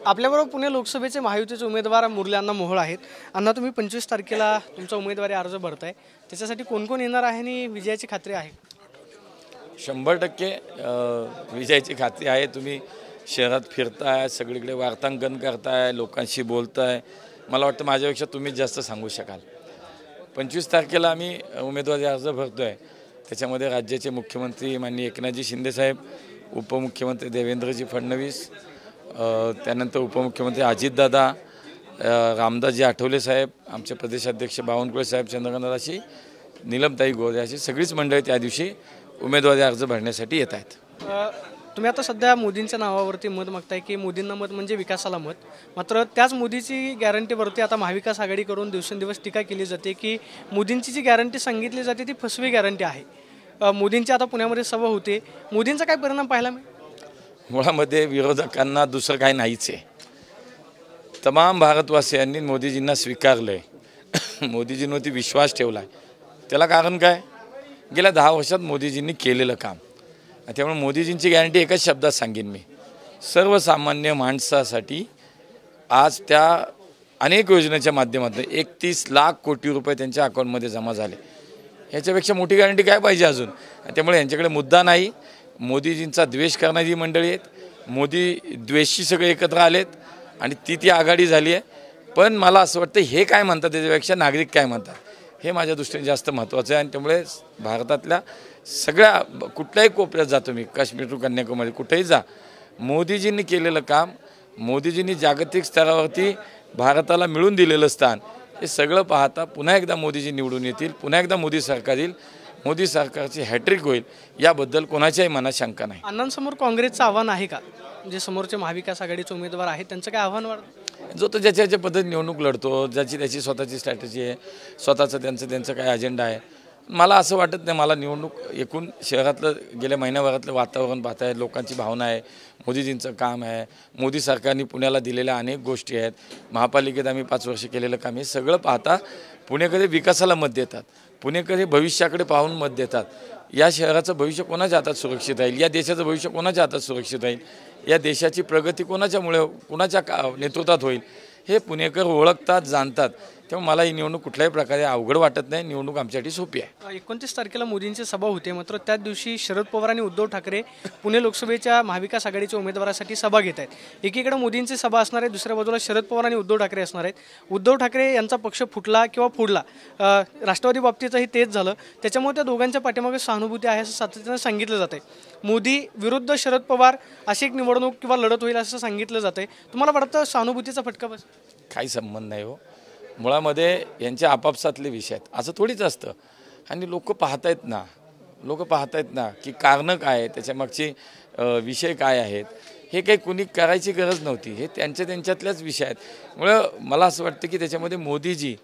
आपल्याबरोबर पुणे लोकसभेचे महायुतीचे उमेदवार मुरली अण्णा मोहोळ आहेत। अण्णा, तुम्ही 25 तारखेला तुमचा उमेदवारी अर्ज भरताय, त्याच्यासाठी कोण कोण येणार आहे आणि विजयाची खात्री आहे? 100% विजयाची खात्री आहे। तुम्ही शहरात फिरताय, सगळीकडे वार्तांकन करताय, लोकांशी बोलताय, मला वाटतं माझ्यापेक्षा तुम्हीच जास्त सांगू शकाल। 25 तारखेला आम्ही उमेदवारी अर्ज भरतोय। त्याच्यामध्ये राज्याचे मुख्यमंत्री माननीय एकनाथजी शिंदे साहेब, उपमुख्यमंत्री देवेंद्रजी फडणवीस, त्यानंतर उपमुख्यमंत्री अजितदादा, रामदासजी आठवले साहेब, आमचे प्रदेशाध्यक्ष बावनकुळे साहेब, चंद्रकांत अशी, नीलमताई गोरे अशी सगळीच मंडळी त्या दिवशी उमेदवारी अर्ज भरण्यासाठी येत आहेत। तुम्ही आता सध्या मोदींच्या नावावरती मत मागताय की मोदींना मत म्हणजे विकासाला मत, मात्र त्याच मोदीची गॅरंटीवरती आता महाविकास आघाडी करून दिवसेंदिवस टीका केली जाते की मोदींची जी गॅरंटी सांगितली जाते ती फसवी गॅरंटी आहे। मोदींची आता पुण्यामध्ये सभा होते, मोदींचा काय परिणाम पाहायला मिळेल? मुळामध्ये विरोधकांना दुसरं काही नाहीच आहे। तमाम भारतवासियांनी मोदीजींना स्वीकारलंय, मोदीजींवरती विश्वास ठेवलाय। त्याला कारण काय? गेल्या 10 वर्षात मोदीजींनी केलेलं काम। त्यामुळे मोदीजींची गॅरंटी एकच शब्दात सांगेन मी, सर्वसामान्य माणसासाठी आज त्या अनेक योजनेच्या माध्यमातून 31 लाख कोटी रुपये त्यांच्या अकाउंटमध्ये जमा झाले। याच्यापेक्षा मोठी गॅरंटी काय पाहिजे अजून? त्यामुळे यांच्याकडे मुद्दा नाही। मोदीजींचा द्वेष करणारी मंडळी आहेत, मोदी द्वेषी सगळे एकत्र आलेत आणि ती आघाडी झाली आहे। पण मला असं वाटतं हे काय म्हणतात त्याच्यापेक्षा नागरिक काय म्हणतात हे माझ्या दृष्टीने जास्त महत्त्वाचं आहे। आणि त्यामुळे भारतातल्या सगळ्या कुठल्याही कोपऱ्यात जातो मी, काश्मीर टू कन्याकुमारी कुठेही जा, मोदीजींनी केलेलं काम, मोदीजींनी जागतिक स्तरावरती भारताला मिळून दिलेलं स्थान, हे सगळं पाहता पुन्हा एकदा मोदीजी निवडून येतील, पुन्हा एकदा मोदी सरकार येईल, मोदी सरकारची हॅट्रिक होईल, याबद्दल कोणाच्याही मनात शंका नाही। अण्णांसमोर काँग्रेसचं आव्हान आहे का? जे समोरचे महाविकास आघाडीचे उमेदवार आहेत त्यांचं काय आव्हान वाटतं? जो तो ज्याच्या पद्धतीने निवडणूक लढतो, ज्याची त्याची स्वतःची स्ट्रॅटेजी आहे, स्वतःचं त्यांचं काय अजेंडा आहे। मला असं वाटत नाही, मला निवडणूक एकूण शहरातलं गेल्या महिन्याभरातलं वातावरण पाहत आहे, लोकांची भावना आहे, मोदीजींचं काम आहे, मोदी सरकारने पुण्याला दिलेल्या अनेक गोष्टी आहेत, महापालिकेत आम्ही 5 वर्ष केलेलं काम, हे सगळं पाहता पुणेकरी विकासाला मत देतात, पुणेकरी भविष्याकडे पाहून मत देतात। या शहराचं भविष्य कोणाच्या हातात सुरक्षित राहील, या देशाचं भविष्य कोणाच्या हातात सुरक्षित राहील, या देशाची प्रगती कोणाच्यामुळे कोणाच्या नेतृत्वात होईल, हे पुणेकर ओळखतात, जाणतात। त्यामुळे मला ही निवडणूक कुठल्याही प्रकारे अवघड वाटत नाही, निवडणूक आमच्यासाठी सोपी आहे। 29 तारखेला मोदींची सभा होते, मात्र त्याच दिवशी शरद पवार आणि उद्धव ठाकरे पुणे लोकसभेच्या महाविकास आघाडीच्या उमेदवारासाठी सभा घेत आहेत। एकीकडे मोदींची सभा असणार आहे, दुसऱ्या बाजूला शरद पवार आणि उद्धव ठाकरे असणार आहेत। उद्धव ठाकरे यांचा पक्ष फुटला किंवा फोडला, राष्ट्रवादी बाबतीतही तेच झालं, त्याच्यामुळे त्या दोघांच्या पाठीमागे सहानुभूती आहे असं सातत्यानं सांगितलं जातं आहे। मोदी विरुद्ध शरद पवार अशी एक निवडणूक किंवा लढत होईल असं सांगितलं जातं आहे। तुम्हाला वाटतं सहानुभूतीचा फटका बस? काही संबंध नाही हो, मुळामध्ये यांच्या आपापसातले विषय आहेत, असं थोडीच असतं। आणि लोक पाहतायत ना की कारणं काय आहे, त्याच्यामागचे विषय काय आहेत, हे काही कुणी करायची गरज नव्हती, हे त्यांच्यातल्याच विषय आहेत। मुळं मला असं वाटतं की त्याच्यामध्ये मोदीजी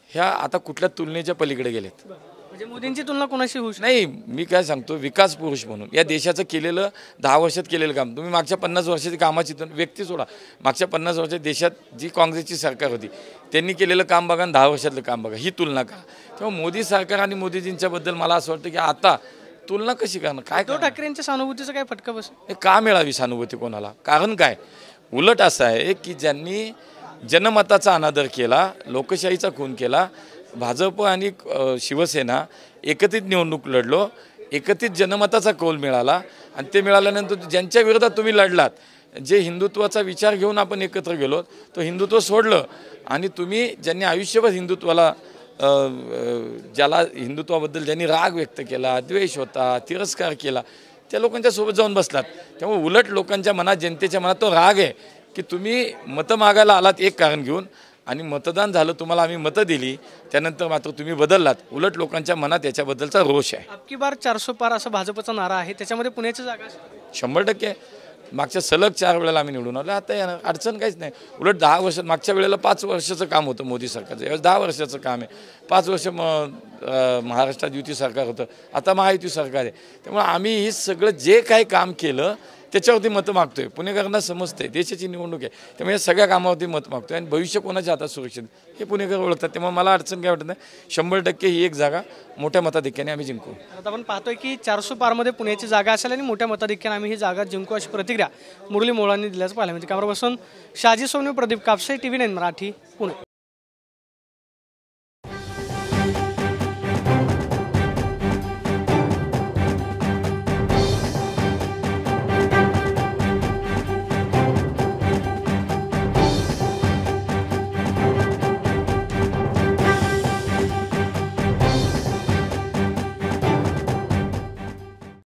ह्या आता कुठल्या तुलनेच्या पलीकडे गेलेत। म्हणजे मोदींची तुलना कोणाशी होऊ नाही, मी काय सांगतो, विकास पुरुष म्हणून या देशाचं केलेलं 10 वर्षात केलेलं काम, तुम्ही मागच्या 50 वर्षाची कामाची व्यक्ती सोडा, मागच्या 50 वर्षात देशात जी काँग्रेसची सरकार होती त्यांनी केलेलं काम बघा आणि 10 वर्षातलं काम बघा, ही तुलना का? तेव्हा मोदी सरकार आणि मोदीजींच्याबद्दल मला असं वाटतं की आता तुलना कशी करणार? काय उद्धव ठाकरेंच्या सहानुभूतीचा काय फटका बस? का मिळावी सहानुभूती कोणाला? कारण काय? उलट असं आहे की ज्यांनी जनमताचा अनादर केला, लोकशाहीचा खून केला, भाजप आणि शिवसेना एकत्रित निवडणूक लढलो, एकत्रित जनमताचा कौल मिळाला, आणि ते मिळाल्यानंतर ज्यांच्या विरोधात तुम्ही लढलात, जे हिंदुत्वाचा विचार घेऊन आपण एकत्र गेलो, तो हिंदुत्व सोडलं, आणि तुम्ही ज्यांनी आयुष्यभर हिंदुत्वाला ज्याला हिंदुत्वाबद्दल ज्यांनी राग व्यक्त केला, द्वेष होता, तिरस्कार केला, त्या लोकांच्या सोबत जाऊन बसलात। त्यामुळे उलट लोकांच्या मनात, जनतेच्या मनात तो राग आहे की तुम्ही मतं मागायला आलात एक कारण घेऊन, आणि मतदान झालं, तुम्हाला आम्ही मतं दिली, त्यानंतर मात्र तुम्ही बदललात। उलट लोकांच्या मनात याच्याबद्दलचा रोष आहे। अबकी बार 400 पार असा भाजपचा नारा आहे, त्याच्यामध्ये पुण्याची जागा 100%। मागच्या सलग 4 वेळेला आम्ही निवडून आलो, आता येणार अडचण काहीच नाही। उलट 10 वर्षात, मागच्या वेळेला 5 वर्षाचं काम होतं मोदी सरकारचं, यावेळेस 10 वर्षाचं काम आहे। 5 वर्ष महाराष्ट्रात युती सरकार होतं, आता महायुती सरकार आहे। त्यामुळे आम्ही हे सगळं जे काही काम केलं त्याच्यावरती मतं मागतोय. पुणेकरांना समजते देशाची निवडणूक आहे, त्यामुळे या सगळ्या कामावरती मत मागतोय आणि भविष्य कोणाच्या हातात सुरक्षित हे पुणेकर ओळखतात. त्यामुळे मला अडचण काय वाटत नाही. 100% ही एक जागा मोठ्या मताधिक्याने आम्ही जिंकू. आता आपण पाहतोय की 400 पारमध्ये पुण्याची जागा असेल आणि मोठ्या मताधिक्याने आम्ही ही जागा जिंकू अशी प्रतिक्रिया मुरली मोहोळांनी दिल्याचं पाहिलं. म्हणजे camera person Shaji Sonu, Pradeep Kapse, TV9 Marathi, Pune.